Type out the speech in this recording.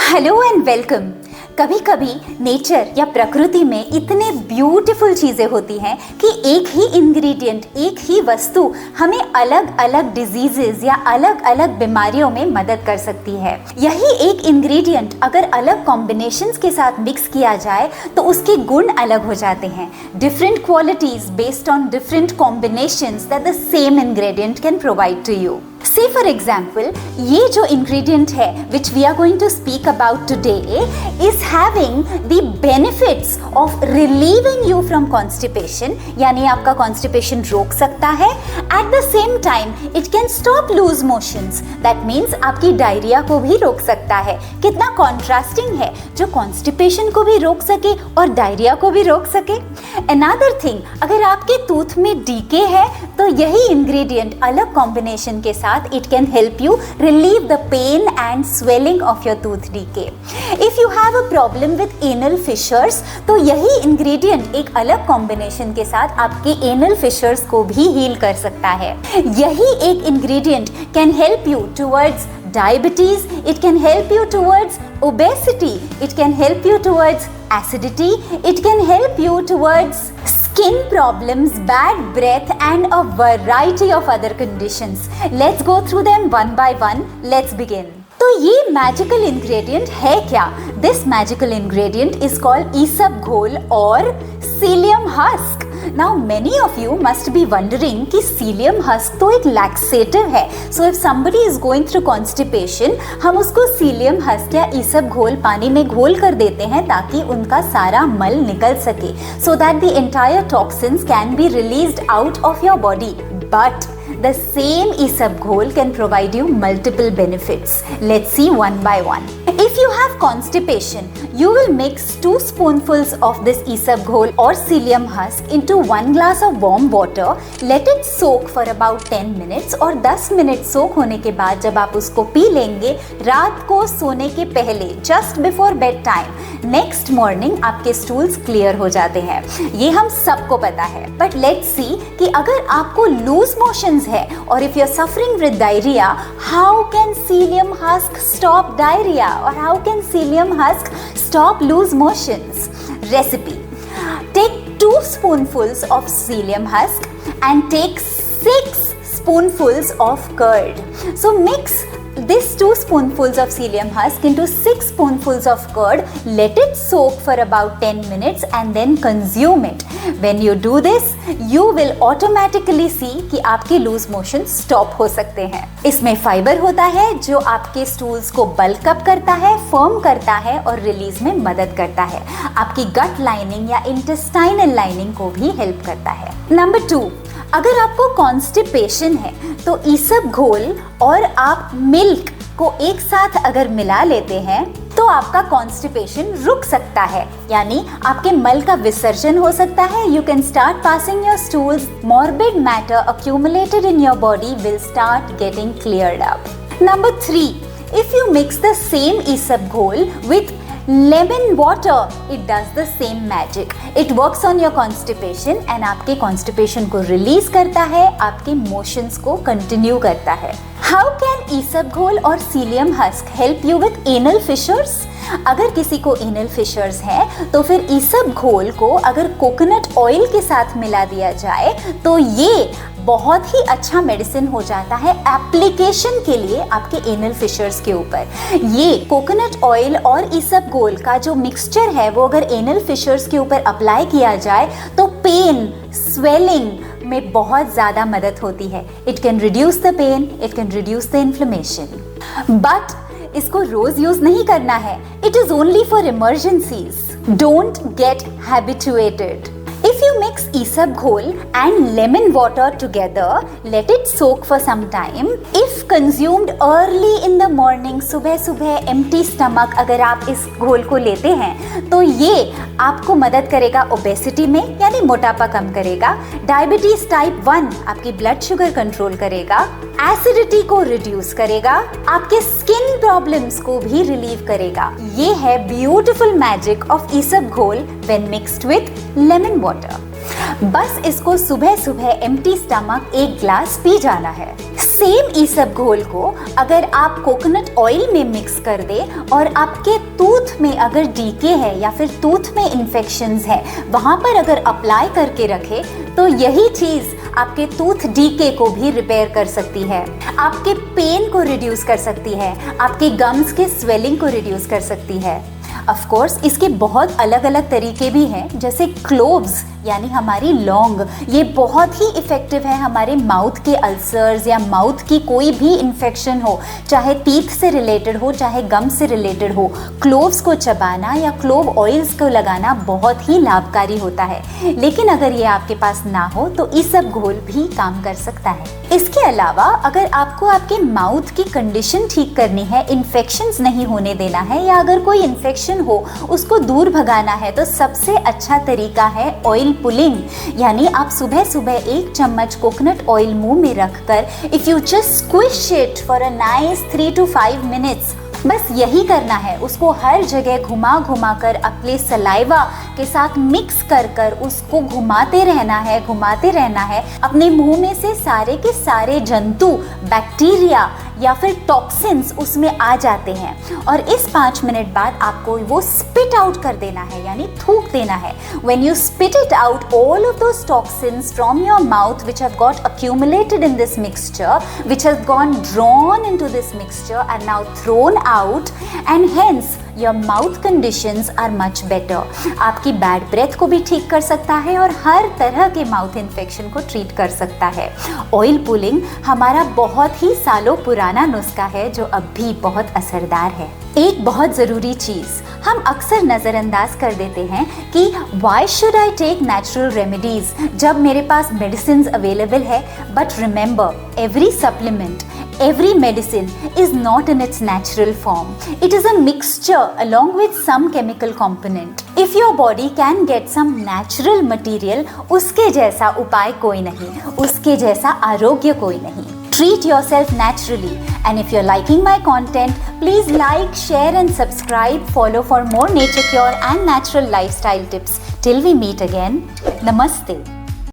Hello and welcome. कभी कभी nature या प्रकृति में इतने ब्यूटीफुल चीज़ें होती हैं कि एक ही इंग्रेडिएंट, एक ही वस्तु हमें अलग अलग डिजीजेस या अलग अलग बीमारियों में मदद कर सकती है। यही एक इंग्रेडिएंट अगर अलग कॉम्बिनेशंस के साथ मिक्स किया जाए तो उसके गुण अलग हो जाते हैं। Different qualities based on different combinations that the same ingredient can provide to you. Say for example, ये जो ingredient है which we are going to speak about today is having the benefits of relieving you from constipation, यानी आपका constipation रोक सकता है। At the same time, it can stop loose motions. That means आपकी diarrhoea को भी रोक सकता है। कितना contrasting है, जो constipation को भी रोक सके और डायरिया को भी रोक सके। Another thing, अगर आपके टूथ में डीके है तो यही ingredient अलग combination के साथ it can help you relieve the pain and swelling of your tooth decay. If you have a problem with anal fissures, तो यही ingredient एक अलग combination के साथ आपके anal fissures को भी heal कर सकता है। यही एक ingredient can help you towards diabetes, it can help you towards obesity, it can help you towards acidity, it can help you towards skin problems, bad breath and a variety of other conditions. Let's go through them one by one. Let's begin. तो ये magical ingredient है क्या? This magical ingredient is called ईसब घोल और cilium husk. Now many of you must be wondering कि cilium husk तो एक लैक्सेटिव है, so if somebody is going through constipation हम उसको सीलियम हस्क या ईसब घोल पानी में घोल कर देते हैं ताकि उनका सारा मल निकल सके, so that the entire toxins can be released out of your body. But the same Isab Ghol can provide you multiple benefits. Let's see one by one. If you have constipation, you will mix 2 spoonfuls of this Isab Ghol or psyllium husk into 1 glass of warm water. Let it soak for about 10 minutes और 10 minute soak होने के बाद जब आप उसको P लेंगे रात को सोने के पहले, just before bed time, next morning आपके stools clear हो जाते हैं। ये हम सबको पता है। But let's see कि अगर आपको loose motions है और if you're suffering with diarrhea, how can psyllium husk stop diarrhea or how can psyllium husk stop loose motions? Recipe: take 2 spoonfuls of psyllium husk and take 6 spoonfuls of curd. So mix this 2 spoonfuls of psyllium husk into 6 spoonfuls of curd. Let it soak for about 10 minutes and then consume it. When you do this, you will automatically see कि आपके loose motion stop हो सकते हैं। इसमें fibre होता है जो आपके स्टूल्स को बल्क अप करता है, फर्म करता है और रिलीज में मदद करता है। आपकी गट लाइनिंग या इंटेस्टाइनल लाइनिंग को भी हेल्प करता है। नंबर 2, अगर आपको कॉन्स्टिपेशन है तो ईसब घोल और आप मिल्क को एक साथ अगर मिला लेते हैं तो आपका कॉन्स्टिपेशन रुक सकता है, यानी आपके मल का विसर्जन हो सकता है। You can start passing your stools, morbid matter accumulated in your body will start getting cleared up. Number 3, if you mix the same Isab Ghol with lemon water, it does the same magic. It works on your constipation and आपके constipation को release करता है, आपके motions को continue करता है। How can Isab Ghol और psyllium husk help you with anal fissures? अगर किसी को एनल फिशर्स है तो फिर ईसब घोल को अगर कोकोनट ऑयल के साथ मिला दिया जाए तो ये बहुत ही अच्छा मेडिसिन हो जाता है एप्लीकेशन के लिए आपके एनल फिशर्स के ऊपर। ये कोकोनट ऑयल और ईसब घोल का जो मिक्सचर है वो अगर एनल फिशर्स के ऊपर अप्लाई किया जाए तो पेन, स्वेलिंग में बहुत ज़्यादा मदद होती है। It can reduce the pain, it can reduce the inflammation. But इसको रोज यूज नहीं करना है। It is only for emergencies. Don't get habituated. If you mix Isab Ghol and lemon water together, let it soak for some time. If consumed early in the morning, सुबह सुबह empty stomach अगर आप इस घोल को लेते हैं तो ये आपको मदद करेगा ओबेसिटी में, यानी मोटापा कम करेगा, डायबिटीज टाइप 1 आपकी ब्लड शुगर कंट्रोल करेगा, एसिडिटी को रिड्यूस करेगा, आपके स्किन प्रॉब्लम्स को भी रिलीव करेगा। ये है ब्यूटिफुल मैजिक ऑफ ईसब घोल when mixed with lemon water. बस इसको सुबह सुबह एम्प्टी स्टमक एक ग्लास पी जाना है। सेम इसबगोल को अगर आप कोकोनट ऑयल में मिक्स कर दे और आपके टूथ में अगर डीके है या फिर टूथ में इन्फेक्शंस है वहाँ पर अगर अप्लाई करके रखे तो यही चीज़ आपके टूथ डीके को भी रिपेयर कर सकती है, आपके पेन को रिड्यूस कर सकती है, आपके गम्स के स्वेलिंग को रिड्यूस कर सकती है। ऑफ कोर्स इसके बहुत अलग अलग तरीके भी हैं, जैसे क्लोव्स यानी हमारी लौंग, ये बहुत ही इफ़ेक्टिव है हमारे माउथ के अल्सर्स या माउथ की कोई भी इन्फेक्शन हो, चाहे टीथ से रिलेटेड हो चाहे गम से रिलेटेड हो। क्लोव्स को चबाना या क्लोव ऑयल्स को लगाना बहुत ही लाभकारी होता है। लेकिन अगर ये आपके पास ना हो तो इसबगोल भी काम कर सकता है। इसके अलावा अगर आपको आपके माउथ की कंडीशन ठीक करनी है, इन्फेक्शंस नहीं होने देना है या अगर कोई इन्फेक्शन हो उसको दूर भगाना है, तो सबसे अच्छा तरीका है ऑयल पुलिंग। यानी आप सुबह सुबह 1 चम्मच कोकोनट ऑयल मुंह में रखकर if you just squish it for a nice 3 to 5 minutes, बस यही करना है। उसको हर जगह घुमा घुमा कर अपने सलाइवा के साथ मिक्स कर कर उसको घुमाते रहना है। अपने मुंह में से सारे के सारे जंतु, बैक्टीरिया या फिर टॉक्सिन्स उसमें आ जाते हैं और इस 5 मिनट बाद आपको वो स्पिट आउट कर देना है, यानी थूक देना है। When you spit it out, all of those toxins from your mouth which have got accumulated in this mixture, which has gone drawn into this mixture and now thrown out, and hence your mouth conditions are much better. आपकी bad breath को भी ठीक कर सकता है और हर तरह के माउथ इन्फेक्शन को ट्रीट कर सकता है। ऑयल पुलिंग हमारा बहुत ही सालों पुराना नुस्खा है जो अब भी बहुत असरदार है। एक बहुत ज़रूरी चीज़ हम अक्सर नज़रअंदाज कर देते हैं कि why should I take natural remedies जब मेरे पास मेडिसिन अवेलेबल है। But remember, every supplement, every medicine is not in its natural form. It is a mixture along with some chemical component. If your body can get some natural material, उसके जैसा उपाय कोई नहीं, उसके जैसा आरोग्य कोई नहीं। Treat yourself naturally, and if you're liking my content, please like, share and subscribe. Follow for more nature cure and natural lifestyle tips. Till we meet again, Namaste.